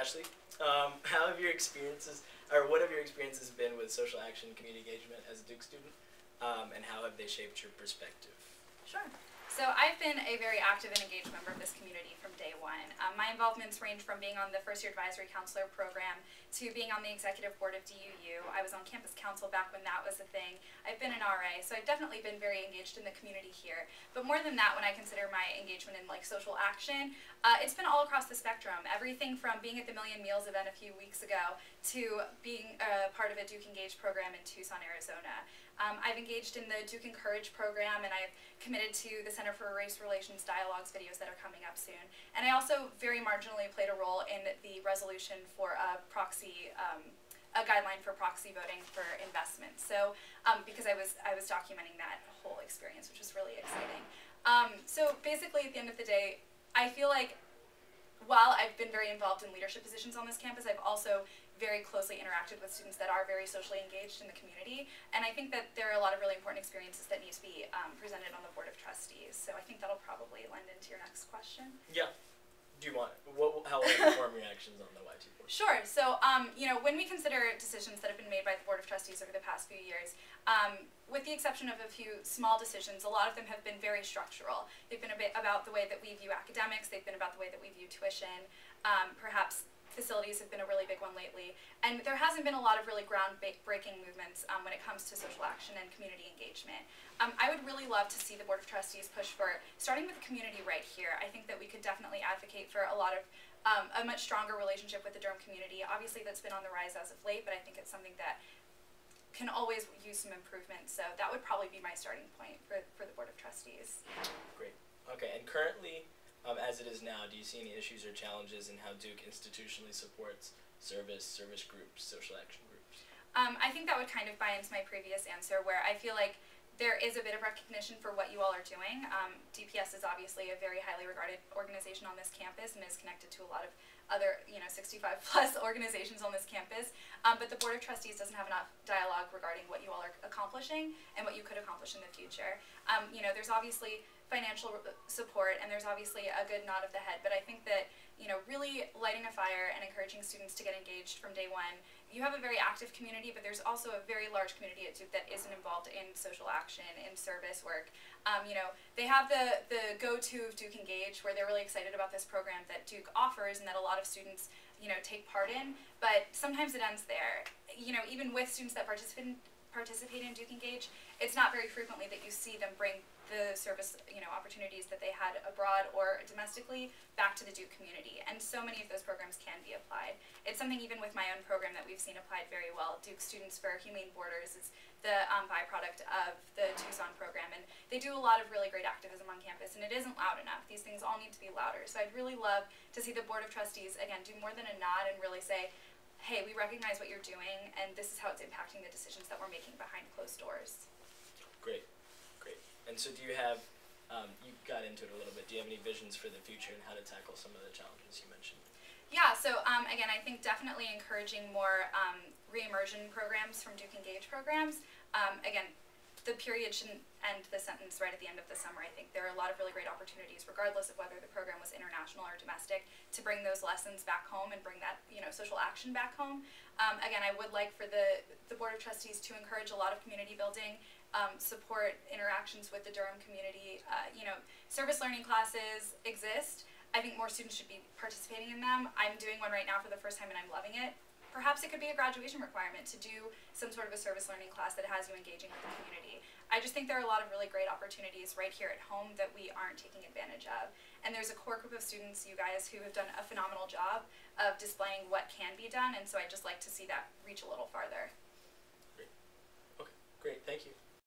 Ashley, how have your experiences, or what have your experiences been with social action and community engagement as a Duke student, and how have they shaped your perspective? Sure. So I've been a very active and engaged member of this community from day one. My involvements range from being on the first year advisory counselor program to being on the executive board of DUU. I was on campus council back when that was a thing. I've been an RA, so I've definitely been very engaged in the community here. But more than that, when I consider my engagement in like social action, it's been all across the spectrum. Everything from being at the Million Meals event a few weeks ago to being a part of a Duke Engage program in Tucson, Arizona. I've engaged in the Duke Encourage program, and I've committed to the Center for Race Relations Dialogues videos that are coming up soon. And I also very marginally played a role in the resolution for a guideline for proxy voting for investments. So because I was documenting that whole experience, which was really exciting. So basically, at the end of the day, I feel like while I've been very involved in leadership positions on this campus, I've also very closely interacted with students that are very socially engaged in the community, and I think that there are a lot of really important experiences that need to be presented on the Board of Trustees. So I think that'll probably lend into your next question. Yeah. Do you want, how will you inform your actions on the YT board? Sure. So, you know, when we consider decisions that have been made by the Board of Trustees over the past few years, with the exception of a few small decisions, a lot of them have been very structural. They've been a bit about the way that we view academics, they've been about the way that we view tuition, perhaps facilities have been a really big one lately, and there hasn't been a lot of really groundbreaking movements when it comes to social action and community engagement. I would really love to see the Board of Trustees push for, starting with the community right here. I think that we could definitely advocate for a lot of, a much stronger relationship with the Durham community. Obviously that's been on the rise as of late, but I think it's something that can always use some improvement, so that would probably be my starting point for the Board of Trustees. Great. Okay, and currently, as it is now, do you see any issues or challenges in how Duke institutionally supports service groups, social action groups? I think that would kind of buy into my previous answer, where I feel like there is a bit of recognition for what you all are doing. DPS is obviously a very highly regarded organization on this campus and is connected to a lot of other, 65 plus organizations on this campus. But the Board of Trustees doesn't have enough dialogue regarding what you all are accomplishing and what you could accomplish in the future. There's obviously financial support, and there's obviously a good nod of the head, but I think that, really lighting a fire and encouraging students to get engaged from day one. You have a very active community, but there's also a very large community at Duke that isn't involved in social action, in service work. They have the go-to of Duke Engage, where they're really excited about this program that Duke offers and that a lot of students, take part in, but sometimes it ends there. Even with students that participate in Duke Engage, it's not very frequently that you see them bring the service, opportunities that they had abroad or domestically back to the Duke community. And so many of those programs can be applied. It's something even with my own program that we've seen applied very well. Duke Students for Humane Borders is the byproduct of the Tucson program, and they do a lot of really great activism on campus, and it isn't loud enough. These things all need to be louder. So I'd really love to see the Board of Trustees, again, do more than a nod and really say, hey, we recognize what you're doing, and this is how it's impacting the decisions that we're making behind closed doors. Great. And so do you have, you got into it a little bit, do you have any visions for the future and how to tackle some of the challenges you mentioned? Yeah, so again, I think definitely encouraging more re-immersion programs from Duke Engage programs. Again, the period shouldn't end the sentence right at the end of the summer. I think there are a lot of really great opportunities, regardless of whether the program was international or domestic, to bring those lessons back home and bring that, social action back home. Again, I would like for the Board of Trustees to encourage a lot of community building, support interactions with the Durham community. Service learning classes exist. I think more students should be participating in them. I'm doing one right now for the first time and I'm loving it. Perhaps it could be a graduation requirement to do some sort of a service learning class that has you engaging with the community. I just think there are a lot of really great opportunities right here at home that we aren't taking advantage of. And there's a core group of students, you guys, who have done a phenomenal job of displaying what can be done, and so I'd just like to see that reach a little farther. Great. Okay, great, thank you.